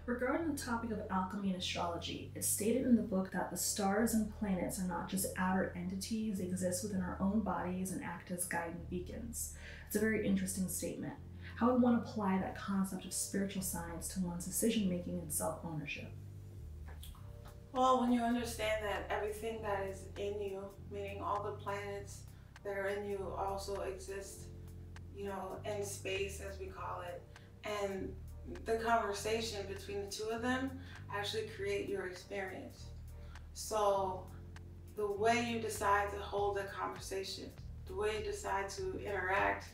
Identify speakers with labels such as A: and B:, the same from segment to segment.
A: Regarding the topic of alchemy and astrology, it's stated in the book that the stars and planets are not just outer entities, they exist within our own bodies and act as guiding beacons. It's a very interesting statement. How would one apply that concept of spiritual science to one's decision making and self ownership?
B: Well, when you understand that everything that is in you, meaning all the planets that are in you, also exist, in space, as we call it, and the conversation between the two of them actually create your experience. So the way you decide to hold a conversation, the way you decide to interact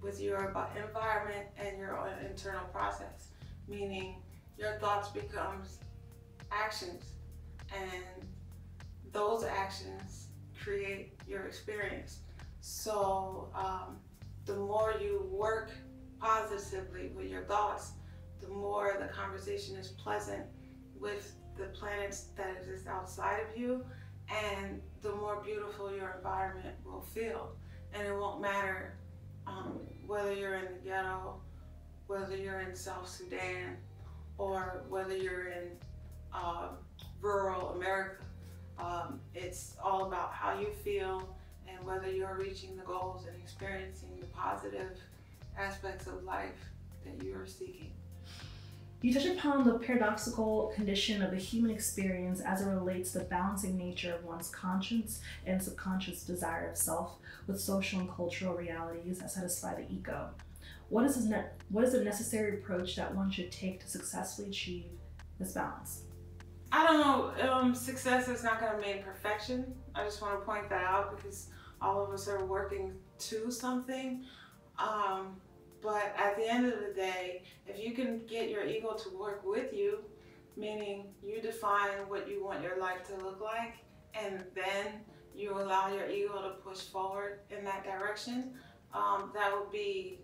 B: with your environment and your own internal process, meaning your thoughts becomes actions, and those actions create your experience. So the more you work positively with your thoughts, the more the conversation is pleasant with the planets that exist outside of you, and the more beautiful your environment will feel. And it won't matter whether you're in the ghetto, whether you're in South Sudan, or whether you're in rural America. It's all about how you feel and whether you're reaching the goals and experiencing the positive aspects of life that you are seeking.
A: You touch upon the paradoxical condition of the human experience as it relates to the balancing nature of one's conscious and subconscious desire of self with social and cultural realities that satisfy the ego. What is the necessary approach that one should take to successfully achieve this balance?
B: I don't know, success is not going to mean perfection. I just want to point that out because all of us are working to something. But at the end of the day, if you can get your ego to work with you, meaning you define what you want your life to look like, and then you allow your ego to push forward in that direction, that would be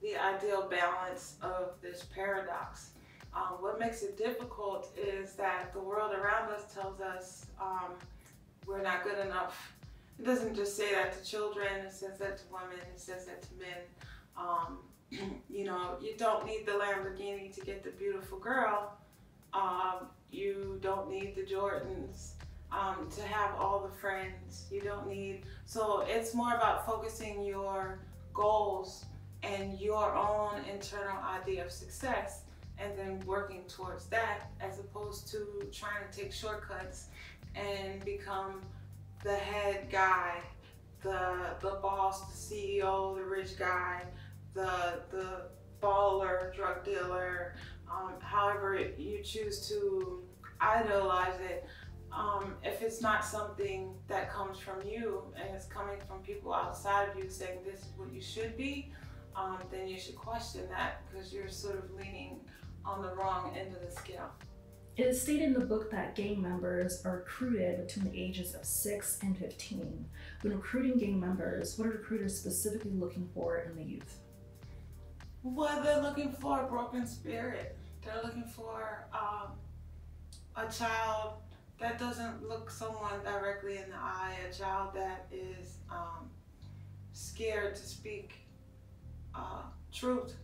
B: the ideal balance of this paradox. What makes it difficult is that the world around us tells us we're not good enough. It doesn't just say that to children, it says that to women, it says that to men. You don't need the Lamborghini to get the beautiful girl. You don't need the Jordans to have all the friends. You don't need, so it's more about focusing your goals and your own internal idea of success and then working towards that, as opposed to trying to take shortcuts and become the head guy, the boss, the CEO, the rich guy, the baller, drug dealer, however you choose to idealize it. If it's not something that comes from you and it's coming from people outside of you saying this is what you should be, then you should question that because you're sort of leaning on the wrong end of the scale.
A: It is stated in the book that gang members are recruited between the ages of 6 and 15. When recruiting gang members, what are recruiters specifically looking for in the youth?
B: Well, they're looking for a broken spirit. They're looking for a child that doesn't look someone directly in the eye, a child that is scared to speak truth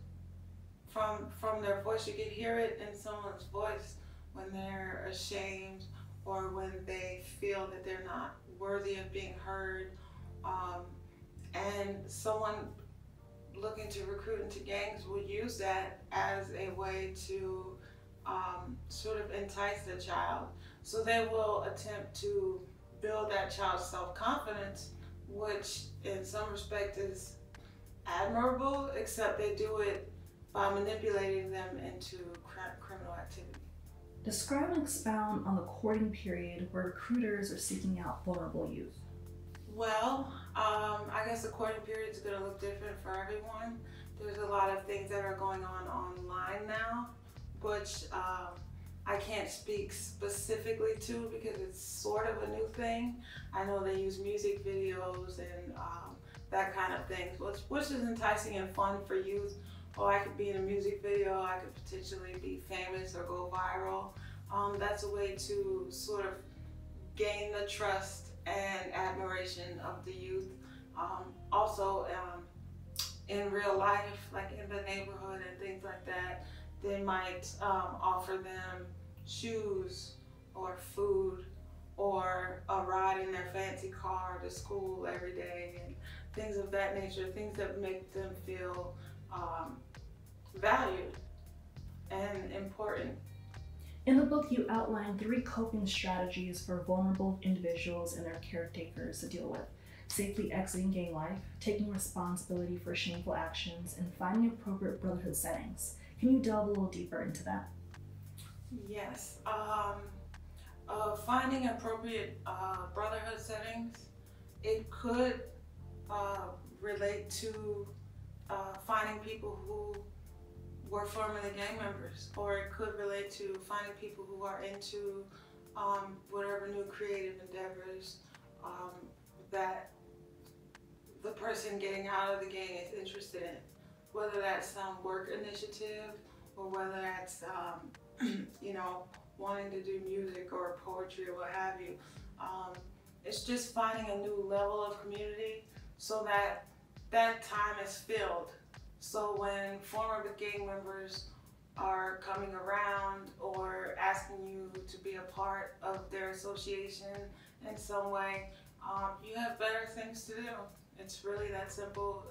B: from their voice. You can hear it in someone's voice when they're ashamed or when they feel that they're not worthy of being heard. And someone looking to recruit into gangs will use that as a way to sort of entice the child. So they will attempt to build that child's self-confidence, which in some respect is admirable, except they do it by manipulating them into criminal activity.
A: Describe and expound on the courting period where recruiters are seeking out vulnerable youth.
B: Well, I guess the courting period is going to look different for everyone. There's a lot of things that are going on online now, which I can't speak specifically to because it's sort of a new thing. I know they use music videos and that kind of thing, which is enticing and fun for youth. Oh, I could be in a music video, I could potentially be famous or go viral. That's a way to sort of gain the trust and admiration of the youth. Also, in real life, like in the neighborhood and things like that, They might offer them shoes or food or a ride in their fancy car to school every day, and things of that nature, things that make them feel valued and important.
A: In the book, you outline 3 coping strategies for vulnerable individuals and their caretakers to deal with: safely exiting gang life, taking responsibility for shameful actions, and finding appropriate brotherhood settings. Can you delve a little deeper into that?
B: Yes. Finding appropriate brotherhood settings, it could relate to finding people who were formerly gang members, or it could relate to finding people who are into whatever new creative endeavors that the person getting out of the gang is interested in, whether that's some work initiative or whether that's wanting to do music or poetry or what have you. It's just finding a new level of community so that that time is filled. So when former gang members are coming around or asking you to be a part of their association in some way, you have better things to do. It's really that simple.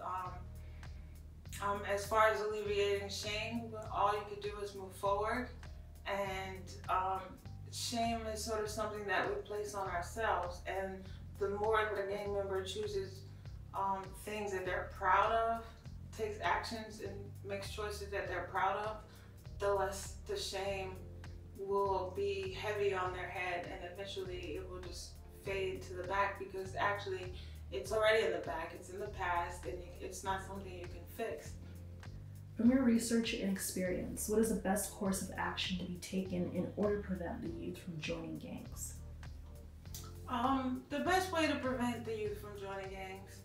B: As far as alleviating shame, all you can do is move forward. And shame is sort of something that we place on ourselves. And the more that a gang member chooses things that they're proud of, takes actions and makes choices that they're proud of, the less the shame will be heavy on their head, and eventually it will just fade to the back, because actually it's already in the back, it's in the past, and it's not something you can fix.
A: From your research and experience, what is the best course of action to be taken in order to prevent the youth from joining gangs?
B: The best way to prevent the youth from joining gangs,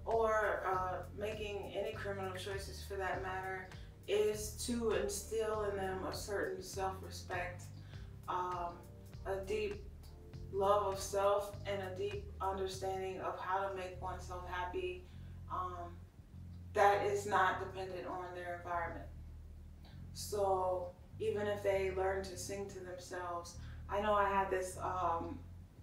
B: or making any criminal choices for that matter, is to instill in them a certain self-respect, a deep love of self, and a deep understanding of how to make oneself happy that is not dependent on their environment. So even if they learn to sing to themselves, I know I had this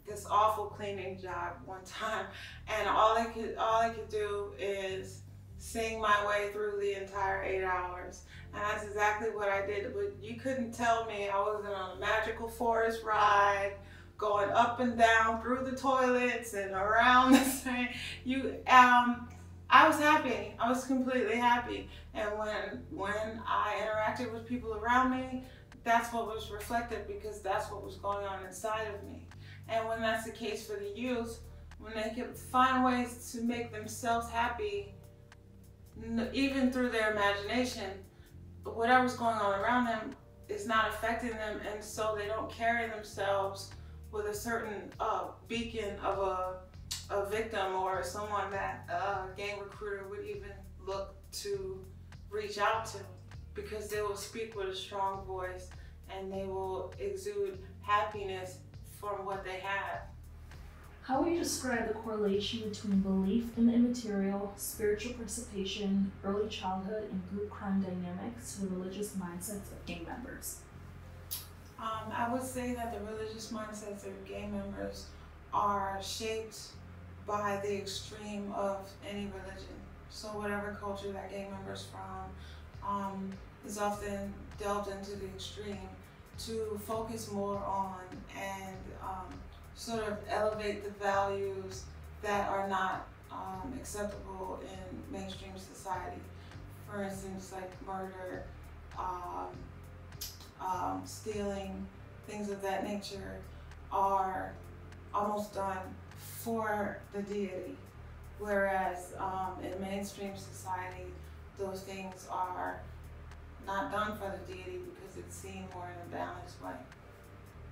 B: this awful cleaning job one time, and all I could do is sing my way through the entire 8 hours, and that's exactly what I did. But you couldn't tell me I wasn't on a magical forest ride, going up and down through the toilets and around the same. I was happy. I was completely happy, and when I interacted with people around me, that's what was reflected, because that's what was going on inside of me. And when that's the case for the youth, when they can find ways to make themselves happy, even through their imagination, whatever's going on around them is not affecting them, and so they don't carry themselves with a certain beacon of a victim or someone that a gang recruiter would even look to reach out to, because they will speak with a strong voice and they will exude happiness from what they have.
A: How would you describe the correlation between belief in the immaterial, spiritual participation, early childhood, and group crime dynamics to the religious mindsets of gang members?
B: I would say that the religious mindsets of gang members are shaped by the extreme of any religion. So whatever culture that gang member's from is often delved into the extreme to focus more on and sort of elevate the values that are not acceptable in mainstream society. For instance, like murder, stealing, things of that nature are almost done for the deity, whereas in mainstream society, those things are not done for the deity because it's seen more in a balanced way.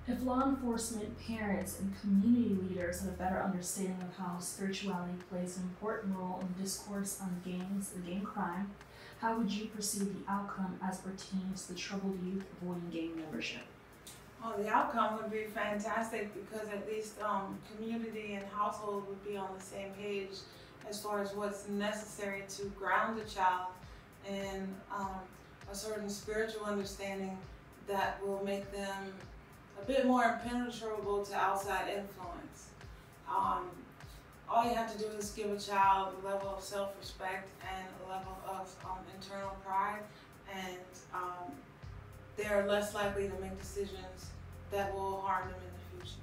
A: If law enforcement, parents, and community leaders had a better understanding of how spirituality plays an important role in the discourse on gangs and gang crime, how would you perceive the outcome as pertains to the troubled youth avoiding gang membership?
B: Well, the outcome would be fantastic, because at least community and household would be on the same page as far as what's necessary to ground a child in a certain spiritual understanding that will make them a bit more impenetrable to outside influence. All you have to do is give a child a level of self-respect and a level of internal pride, and they're less likely to make decisions that will harm them in the future.